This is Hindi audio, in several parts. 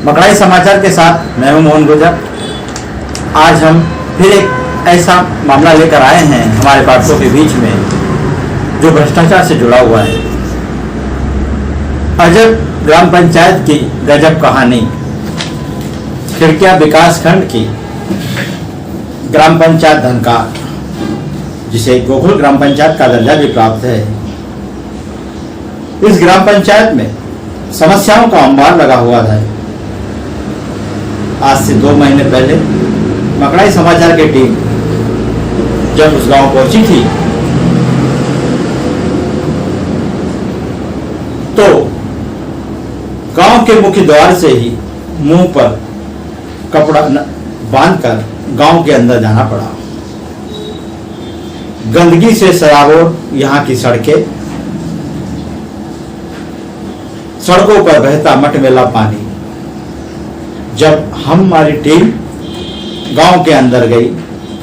मकड़ाई समाचार के साथ मैं हूं मोहन गुर्जर। आज हम फिर एक ऐसा मामला लेकर आए हैं हमारे पाठकों के बीच में जो भ्रष्टाचार से जुड़ा हुआ है। अजब ग्राम पंचायत की गजब कहानी। खिड़किया विकास खंड की ग्राम पंचायत धनकार, जिसे गोकुल ग्राम पंचायत का दर्जा भी प्राप्त है, इस ग्राम पंचायत में समस्याओं का अंबार लगा हुआ था। आज से 2 महीने पहले मकड़ाई समाचार की टीम जब उस गांव पहुंची थी तो गांव के मुख्य द्वार से ही मुंह पर कपड़ा बांधकर गांव के अंदर जाना पड़ा। गंदगी से सराबोर यहाँ की सड़कों पर बहता मटमैला पानी। जब हमारी टीम गांव के अंदर गई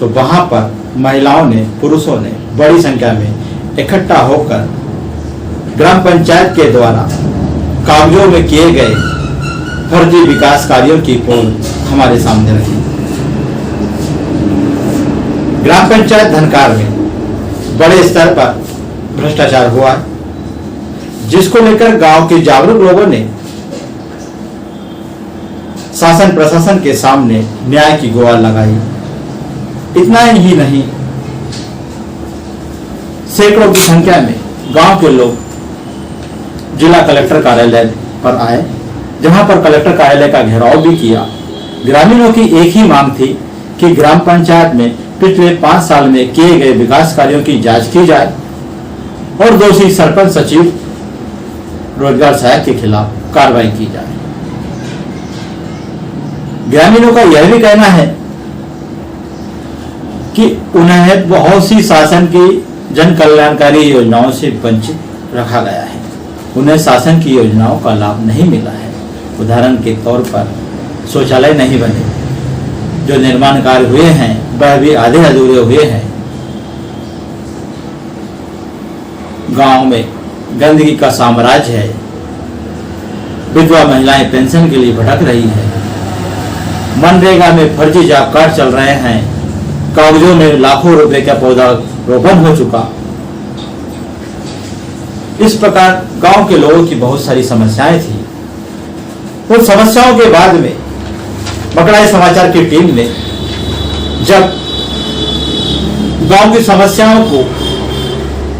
तो वहां पर महिलाओं ने, पुरुषों ने बड़ी संख्या में इकट्ठा होकर ग्राम पंचायत के द्वारा कागजों में किए गए फर्जी विकास कार्यों की पोल हमारे सामने रखी। ग्राम पंचायत धनकार में बड़े स्तर पर भ्रष्टाचार हुआ है, जिसको लेकर गांव के जागरूक लोगों ने शासन प्रशासन के सामने न्याय की गुहार लगाई। इतना ही नहीं, सैकड़ों की संख्या में गांव के लोग जिला कलेक्टर कार्यालय पर आए, जहां पर कलेक्टर कार्यालय का घेराव भी किया। ग्रामीणों की एक ही मांग थी कि ग्राम पंचायत में पिछले 5 साल में किए गए विकास कार्यों की जांच की जाए और दोषी सरपंच, सचिव, रोजगार सहायक के खिलाफ कार्रवाई की जाए। ग्रामीणों का यह भी कहना है कि उन्हें बहुत सी शासन की जन कल्याणकारी योजनाओं से वंचित रखा गया है। उन्हें शासन की योजनाओं का लाभ नहीं मिला है। उदाहरण के तौर पर शौचालय नहीं बने, जो निर्माण कार्य हुए हैं वह भी आधे अधूरे हुए हैं। गांव में गंदगी का साम्राज्य है। विधवा महिलाएं पेंशन के लिए भटक रही है। मनरेगा में फर्जी जॉब कार्ड चल रहे हैं। कागजों में लाखों रुपए का पौधा रोपण हो चुका। इस प्रकार गांव के लोगों की बहुत सारी समस्याएं थी। उन समस्याओं के बाद में मकड़ाई समाचार की टीम ने जब गांव की समस्याओं को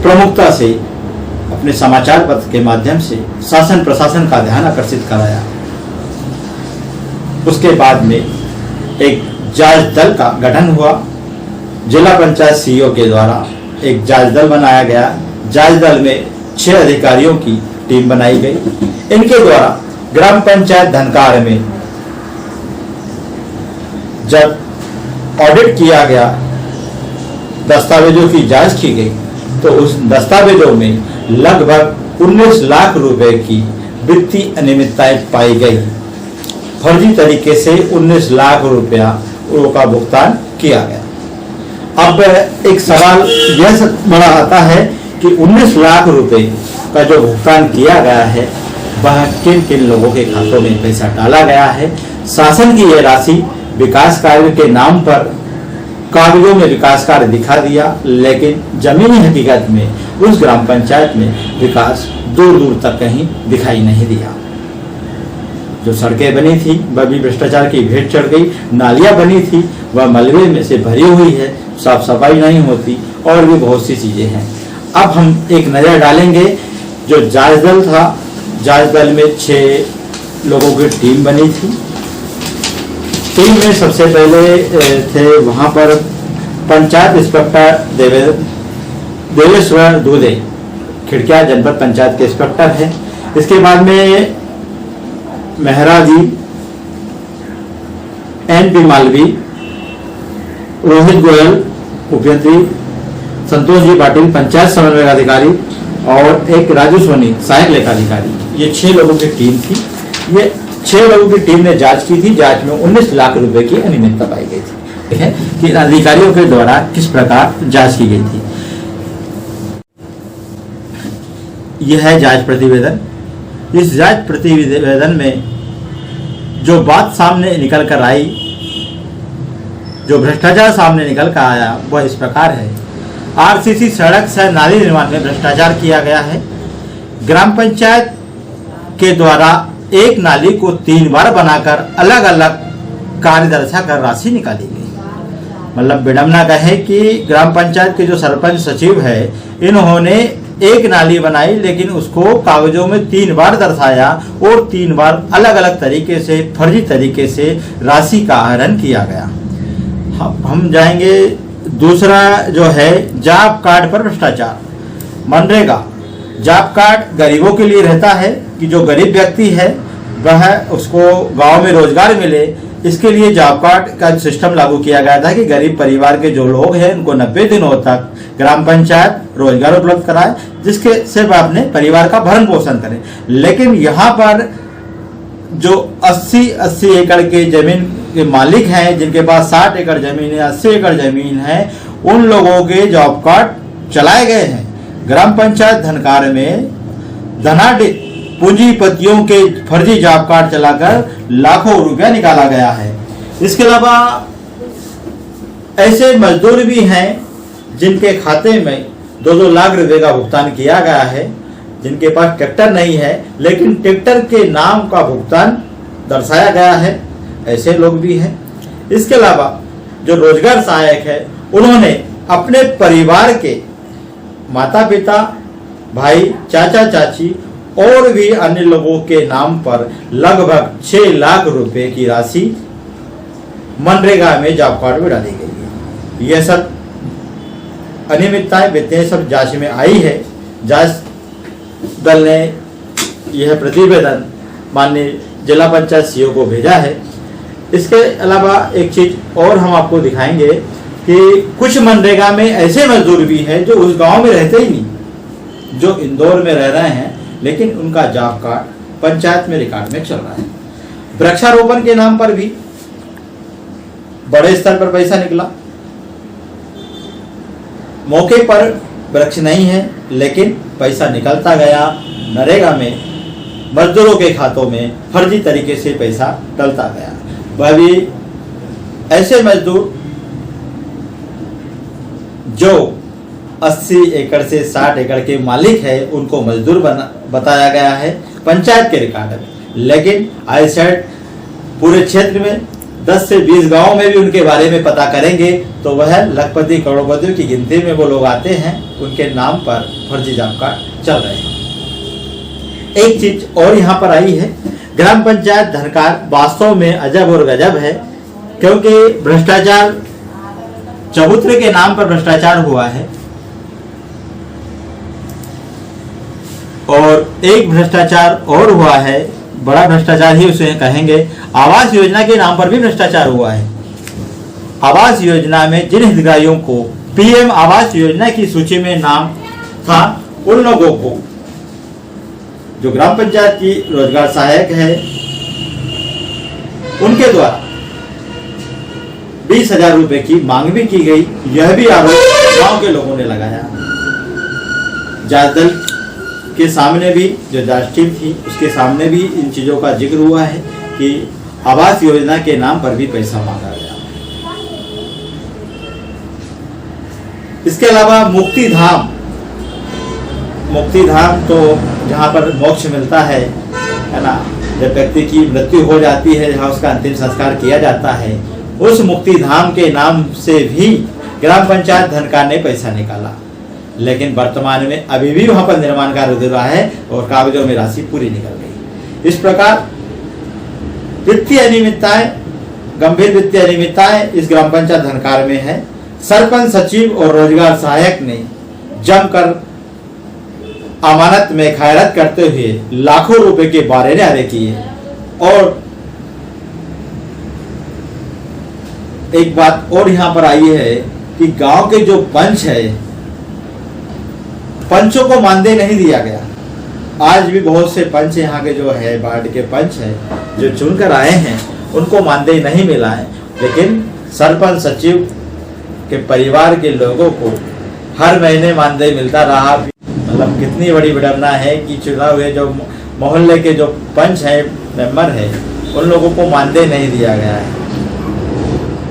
प्रमुखता से अपने समाचार पत्र के माध्यम से शासन प्रशासन का ध्यान आकर्षित कराया, उसके बाद में एक जांच दल का गठन हुआ। जिला पंचायत सीईओ के द्वारा एक जांच दल बनाया गया। जांच दल में 6 अधिकारियों की टीम बनाई गई। इनके द्वारा ग्राम पंचायत धनकार में जब ऑडिट किया गया, दस्तावेजों की जांच की गई, तो उस दस्तावेजों में लगभग 19 लाख रुपए की वित्तीय अनियमितताएं पाई गई। फर्जी तरीके से 19 लाख रुपया का भुगतान किया गया। अब एक सवाल यह बड़ा आता है कि 19 लाख रुपए का जो भुगतान किया गया है वह किन किन लोगों के खातों में पैसा डाला गया है। शासन की यह राशि विकास कार्य के नाम पर कागजों में विकास कार्य दिखा दिया, लेकिन जमीनी हकीकत में उस ग्राम पंचायत में विकास दूर दूर तक कहीं दिखाई नहीं दिया। जो सड़कें बनी थी वह भी भ्रष्टाचार की भेंट चढ़ गई। नालियां बनी थी वह मलबे में से भरी हुई है, साफ सफाई नहीं होती, और भी बहुत सी चीजें हैं। अब हम एक नजर डालेंगे जो जांच दल था। जांच दल में 6 लोगों की टीम बनी थी। टीम में सबसे पहले थे वहां पर पंचायत इंस्पेक्टर देवेश्वर दूधे, खिड़किया जनपद पंचायत के इंस्पेक्टर हैं। इसके बाद में मेहरा जी, NP मालवी, रोहित गोयल उपयंत्री, संतोष जी पाटिल पंचायत समन्वय अधिकारी और एक राजू सोनी सहायक लेखाधिकारी। ये 6 लोगों की टीम थी। ये 6 लोगों की टीम ने जांच की थी। जांच में 19 लाख रुपए की अनियमितता पाई गई थी। ठीक है कि अधिकारियों के द्वारा किस प्रकार जांच की गई थी। यह है जांच प्रतिवेदन। इस जांच प्रतिवेदन में जो बात सामने निकल कर आई, जो भ्रष्टाचार सामने निकल कर आया, वह इस प्रकार है। आरसीसी सड़क सह नाली निर्माण में भ्रष्टाचार किया गया है। ग्राम पंचायत के द्वारा एक नाली को 3 बार बनाकर अलग अलग कार्य दर्शाकर राशि निकाली गई। मतलब विडम्बना कहे कि ग्राम पंचायत के जो सरपंच सचिव है, इन्होंने एक नाली बनाई, लेकिन उसको कागजों में 3 बार दर्शाया और 3 बार अलग अलग तरीके से, फर्जी तरीके से राशि का आहरण किया गया। हम जाएंगे दूसरा जो है जॉब कार्ड पर भ्रष्टाचार। मनरेगा जॉब कार्ड गरीबों के लिए रहता है कि जो गरीब व्यक्ति है वह उसको गांव में रोजगार मिले, इसके लिए जॉब कार्ड का सिस्टम लागू किया गया था कि गरीब परिवार के जो लोग हैं उनको 90 दिनों तक ग्राम पंचायत रोजगार उपलब्ध कराए, जिसके से वह अपने परिवार का भरण पोषण करें। लेकिन यहाँ पर जो 80 एकड़ के जमीन के मालिक हैं, जिनके पास 60 एकड़ जमीन है, 80 एकड़ जमीन है, उन लोगों के जॉब कार्ड चलाए गए हैं। ग्राम पंचायत धनकार में धनाढ्य पूंजीपतियों के फर्जी जॉब कार्ड चलाकर लाखों रुपया निकाला गया है। इसके अलावा ऐसे मजदूर भी हैं जिनके खाते में 2-2 लाख रुपए का भुगतान किया गया है, जिनके पास ट्रैक्टर नहीं है लेकिन ट्रैक्टर के नाम का भुगतान दर्शाया गया है, ऐसे लोग भी हैं। इसके अलावा जो रोजगार सहायक है, उन्होंने अपने परिवार के माता पिता, भाई, चाचा चाची और भी अन्य लोगों के नाम पर लगभग 6 लाख रुपए की राशि मनरेगा में जॉब कार्ड में डाली गई है। यह सब अनियमितताएं, वित्तीय सब जांच में आई है। जांच दल ने यह प्रतिवेदन माननीय जिला पंचायत सीईओ को भेजा है। इसके अलावा एक चीज और हम आपको दिखाएंगे कि कुछ मनरेगा में ऐसे मजदूर भी हैं जो उस गांव में रहते ही नहीं, जो इंदौर में रह रहे हैं, लेकिन उनका जॉब कार्ड पंचायत में रिकॉर्ड में चल रहा है। वृक्षारोपण के नाम पर भी बड़े स्तर पर पैसा निकला। मौके पर वृक्ष नहीं है लेकिन पैसा निकलता गया नरेगा में, मजदूरों के खातों में फर्जी तरीके से पैसा डलता गया। वह भी ऐसे मजदूर जो 80 एकड़ से 60 एकड़ के मालिक है, उनको मजदूर बताया गया है पंचायत के रिकॉर्ड में, लेकिन आईसेट पूरे क्षेत्र में 10 से 20 गांव में भी उनके बारे में पता करेंगे तो वह लखपति करोड़पतियों की गिनती में वो लोग आते हैं, उनके नाम पर फर्जी जॉब कार्ड चल रहे हैं। एक चीज और यहाँ पर आई है, ग्राम पंचायत धनकार वास्तव में अजब और गजब है, क्योंकि भ्रष्टाचार चबूतरे के नाम पर भ्रष्टाचार हुआ है और एक भ्रष्टाचार और हुआ है, बड़ा भ्रष्टाचार ही उसे कहेंगे। आवास योजना के नाम पर भी भ्रष्टाचार हुआ है। आवास योजना में जिन हितग्राहियों को पीएम आवास योजना की सूची में नाम था, उन लोगों को जो ग्राम पंचायत की रोजगार सहायक है, उनके द्वारा 20,000 रुपए की मांग भी की गई। यह भी आरोप गांव के लोगों ने लगाया। जांच दल के सामने भी, जो जांच टीम थी उसके सामने भी इन चीजों का जिक्र हुआ है कि आवास योजना के नाम पर भी पैसा मांगा गया। इसके अलावा मुक्ति धाम तो जहाँ पर मोक्ष मिलता है ना, जब व्यक्ति की मृत्यु हो जाती है, जहाँ उसका अंतिम संस्कार किया जाता है, उस मुक्ति धाम के नाम से भी ग्राम पंचायत धनकार ने पैसा निकाला। लेकिन वर्तमान में अभी भी वहां पर निर्माण कार्य हो रहा है और कागजों में राशि पूरी निकल गई। इस प्रकार वित्तीय अनियमितताएं, गंभीर वित्तीय अनियमितताएं इस ग्राम पंचायत धनकार में है। सरपंच, सचिव और रोजगार सहायक ने जमकर अमानत में खैरत करते हुए लाखों रुपए के बारे न्यारे किए। और एक बात और यहाँ पर आई है कि गांव के जो पंच है, पंचों को मानदेय नहीं दिया गया। आज भी बहुत से पंच यहाँ के जो है वार्ड के पंच है जो चुनकर आए हैं, उनको मानदेय नहीं मिला है, लेकिन सरपंच, सचिव के परिवार के लोगों को हर महीने मानदेय मिलता रहा। मतलब कितनी बड़ी विडंबना है कि चुना हुए जो मोहल्ले के जो पंच है, मेंबर है, उन लोगों को मानदेय नहीं दिया गया है,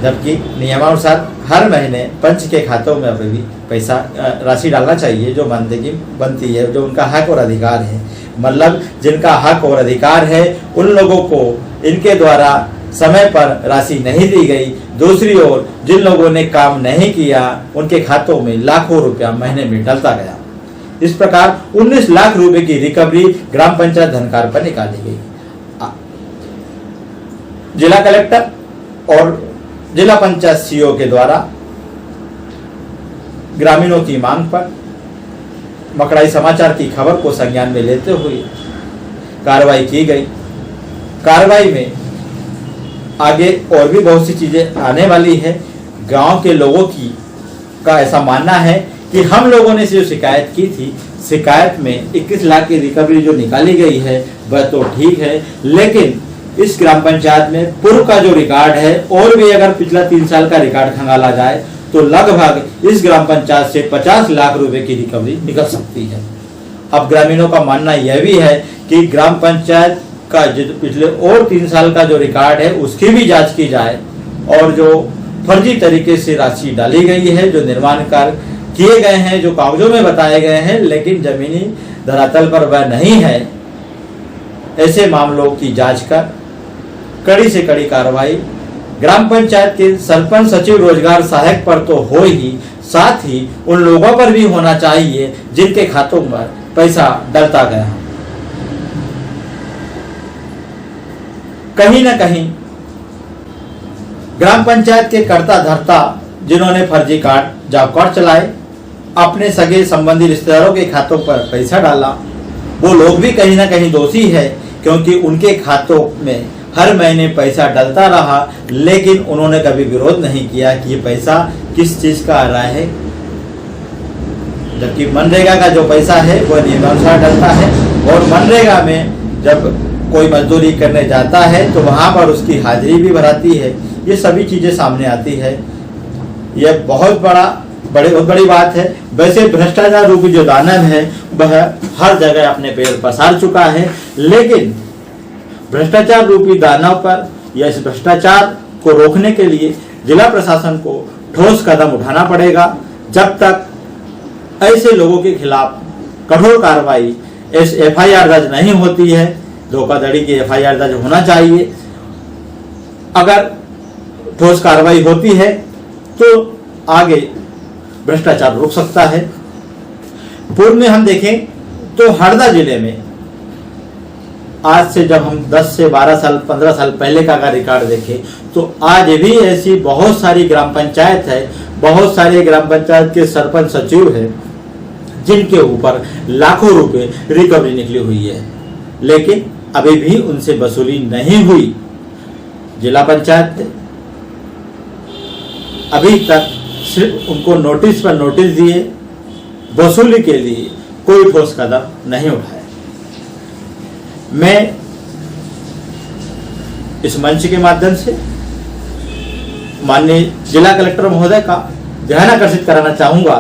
जबकि नियमानुसार हर महीने पंच के खातों में अभी भी पैसा राशि डालना चाहिए जो मानदेय की बनती है, जो उनका हक और अधिकार है। मतलब जिनका हक और अधिकार है उन लोगों को इनके द्वारा समय पर राशि नहीं दी गई। दूसरी ओर जिन लोगों ने काम नहीं किया उनके खातों में लाखों रुपया महीने में डलता गया। इस प्रकार 19 लाख रुपए की रिकवरी ग्राम पंचायत धनकार पर निकाली गई। जिला कलेक्टर और जिला पंचायत सीईओ के द्वारा ग्रामीणों की मांग पर मकड़ाई समाचार की खबर को संज्ञान में लेते हुए कार्रवाई की गई। कार्रवाई में आगे और भी बहुत सी चीजें आने वाली है। गांव के लोगों का ऐसा मानना है कि हम लोगों ने जो शिकायत की थी, शिकायत में 21 लाख की रिकवरी जो निकाली गई है वह तो ठीक है, लेकिन इस ग्राम पंचायत में पूर्व का जो रिकॉर्ड है और भी अगर पिछला 3 साल का रिकॉर्ड खंगाला जाए तो लगभग इस ग्राम पंचायत से 50 लाख रुपए की रिकवरी निकल सकती है। अब ग्रामीणों का मानना यह भी है कि ग्राम पंचायत का जो पिछले और 3 साल का जो रिकॉर्ड है उसकी भी जांच की जाए और जो फर्जी तरीके से राशि डाली गई है, जो निर्माण कार्य किए गए हैं, जो कागजों में बताए गए हैं लेकिन जमीनी धरातल पर वह नहीं है, ऐसे मामलों की जांच कर कड़ी से कड़ी कार्रवाई ग्राम पंचायत के सरपंच, सचिव, रोजगार सहायक पर तो हो ही, साथ ही उन लोगों पर भी होना चाहिए जिनके खातों में पैसा डलता गया। कहीं न कहीं ग्राम पंचायत के कर्ता धर्ता जिन्होंने फर्जी कार्ड, जॉब कार्ड चलाए, अपने सगे संबंधी रिश्तेदारों के खातों पर पैसा डाला, वो लोग भी कहीं ना कहीं दोषी है, क्योंकि उनके खातों में हर महीने पैसा डलता रहा लेकिन उन्होंने कभी विरोध नहीं किया कि ये पैसा किस चीज का आ रहा है। जबकि मनरेगा का जो पैसा है वह नियमानुसार डलता है और मनरेगा में जब कोई मजदूरी करने जाता है तो वहां पर उसकी हाजिरी भी भराती है। ये सभी चीजें सामने आती है। यह बहुत बड़ी बात है। वैसे भ्रष्टाचार रूपी जो दानव है वह हर जगह अपने पैर पसार चुका है, लेकिन भ्रष्टाचार रूपी दानव पर या इस भ्रष्टाचार को रोकने के लिए जिला प्रशासन को ठोस कदम उठाना पड़ेगा। जब तक ऐसे लोगों के खिलाफ कठोर कार्रवाई, FIR दर्ज नहीं होती है, धोखाधड़ी की FIR दर्ज होना चाहिए। अगर ठोस कार्रवाई होती है तो आगे भ्रष्टाचार रुक सकता है। पूर्व में हम देखें तो हरदा जिले में आज से जब हम 10 से 12 साल 15 साल पहले का अगर रिकॉर्ड देखें तो आज भी ऐसी बहुत सारी ग्राम पंचायत है, बहुत सारे ग्राम पंचायत के सरपंच, सचिव है जिनके ऊपर लाखों रुपए रिकवरी निकली हुई है, लेकिन अभी भी उनसे वसूली नहीं हुई। जिला पंचायत ने अभी तक सिर्फ उनको नोटिस पर नोटिस दिए, वसूली के लिए कोई ठोस कदम नहीं उठाया। मैं इस मंच के माध्यम से माननीय जिला कलेक्टर महोदय का ध्यान आकर्षित कराना चाहूंगा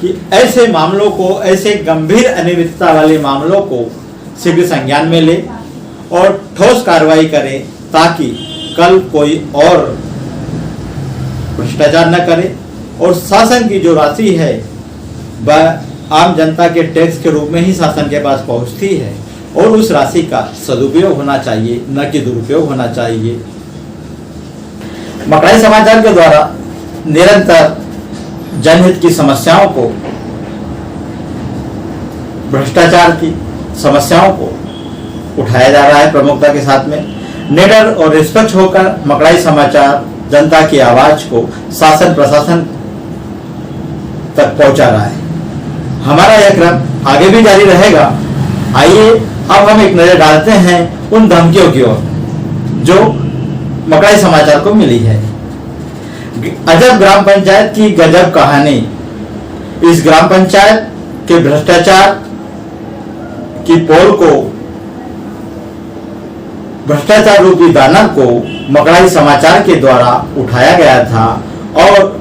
कि ऐसे मामलों को, ऐसे गंभीर अनियमितता वाले मामलों को शीघ्र संज्ञान में ले और ठोस कार्रवाई करें ताकि कल कोई और भ्रष्टाचार न करे और शासन की जो राशि है वह आम जनता के टैक्स के रूप में ही शासन के पास पहुंचती है और उस राशि का सदुपयोग होना चाहिए, न कि दुरुपयोग होना चाहिए। मकड़ाई समाचार के द्वारा निरंतर जनहित की समस्याओं को, भ्रष्टाचार की समस्याओं को उठाया जा रहा है प्रमुखता के साथ में। निडर और निष्पक्ष होकर मकड़ाई समाचार जनता की आवाज को शासन प्रशासन तक पहुंचा रहा है। हमारा यह क्रम आगे भी जारी रहेगा। आइए अब हम एक नजर डालते हैं उन धमकियों की ओर जो मकड़ाई समाचार को मिली है। अजब ग्राम पंचायत की गजब कहानी। इस ग्राम पंचायत के भ्रष्टाचार की पोल को, भ्रष्टाचार रूपी दानव को मकड़ाई समाचार के द्वारा उठाया गया था और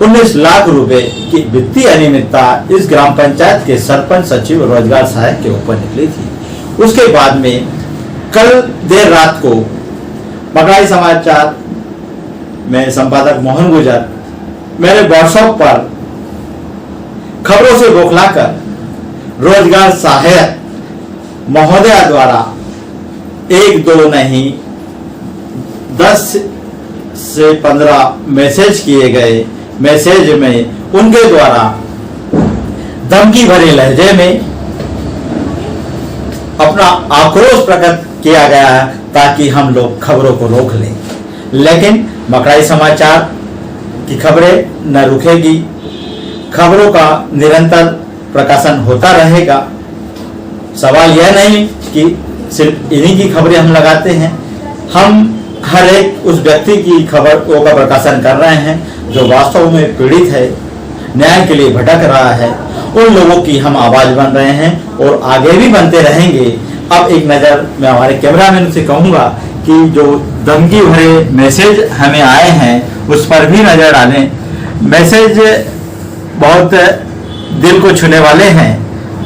19 लाख रुपए की वित्तीय अनियमितता इस ग्राम पंचायत के सरपंच, सचिव, रोजगार सहायक के ऊपर निकली थी। उसके बाद में कल देर रात को मकड़ाई समाचार में संपादक मोहन गुजर मेरे व्हाट्सएप पर खबरों से बौखलाकर रोजगार सहायक महोदया द्वारा 1-2 नहीं 10 से 15 मैसेज किए गए। मैसेज में उनके द्वारा धमकी भरे लहजे में अपना आक्रोश प्रकट किया गया है ताकि हम लोग खबरों को रोक लें, लेकिन मकड़ाई समाचार की खबरें न रुकेगी। खबरों का निरंतर प्रकाशन होता रहेगा। सवाल यह नहीं कि सिर्फ इन्हीं की खबरें हम लगाते हैं, हम हर एक उस व्यक्ति की खबरों का प्रकाशन कर रहे हैं जो वास्तव में पीड़ित है, न्याय के लिए भटक रहा है। उन लोगों की हम आवाज बन रहे हैं और आगे भी बनते रहेंगे। अब एक नज़र मैं हमारे कैमरामैन से कहूंगा कि जो धमकी भरे मैसेज हमें आए हैं उस पर भी नजर डालें। मैसेज बहुत दिल को छूने वाले हैं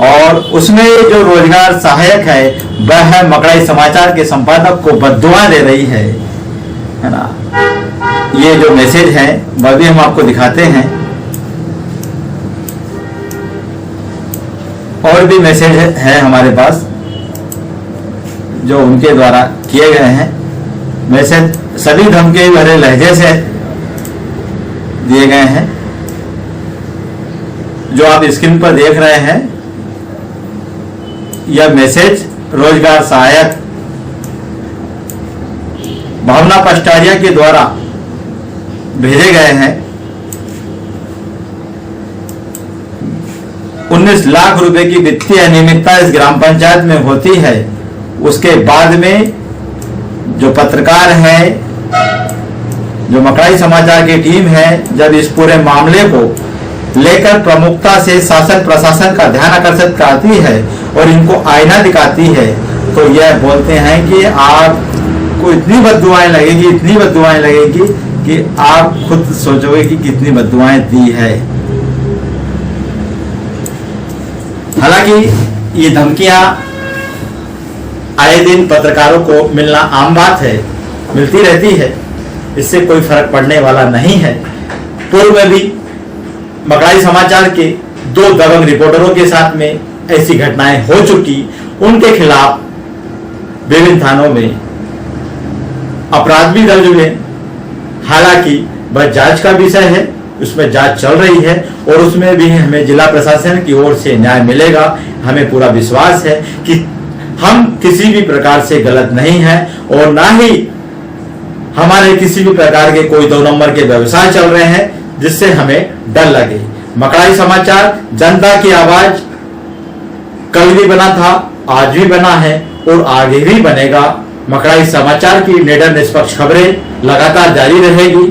और उसमें जो रोजगार सहायक है वह मकड़ाई समाचार के संपादक को बद्दुआ दे रही है ना। ये जो मैसेज है वह भी हम आपको दिखाते हैं। और भी मैसेज है हमारे पास जो उनके द्वारा किए गए हैं। मैसेज सभी धमकी भरे लहजे से दिए गए हैं। जो आप स्क्रीन पर देख रहे हैं यह मैसेज रोजगार सहायक भावना पष्टारिया के द्वारा भेजे गए हैं। 19 लाख रुपए की वित्तीय अनियमितता इस ग्राम पंचायत में होती है। उसके बाद में जो पत्रकार है, जो मकड़ाई समाचार की टीम है, जब इस पूरे मामले को लेकर प्रमुखता से शासन प्रशासन का ध्यान आकर्षित करती है और इनको आईना दिखाती है तो यह बोलते हैं कि आपको इतनी बद्दुआएं लगेगी, इतनी बद्दुआएं लगेगी कि आप खुद सोचोगे कि कितनी बद्दुआएं दी है। हालांकि ये धमकियां आए दिन पत्रकारों को मिलना आम बात है, मिलती रहती है, इससे कोई फर्क पड़ने वाला नहीं है। पूर्व में भी मकड़ाई समाचार के 2 दबंग रिपोर्टरों के साथ में ऐसी घटनाएं हो चुकी। उनके खिलाफ विभिन्न थानों में अपराध भी दर्ज हुए। हालांकि वह जांच का विषय है, उसमें जांच चल रही है और उसमें भी हमें जिला प्रशासन की ओर से न्याय मिलेगा। हमें पूरा विश्वास है कि हम किसी भी प्रकार से गलत नहीं है और ना ही हमारे किसी भी प्रकार के कोई 2 नंबर के व्यवसाय चल रहे हैं जिससे हमें डर लगे। मकड़ाई समाचार जनता की आवाज कल भी बना था, आज भी बना है और आगे भी बनेगा। मकड़ाई समाचार की निडर निष्पक्ष खबरें लगातार जारी रहेगी।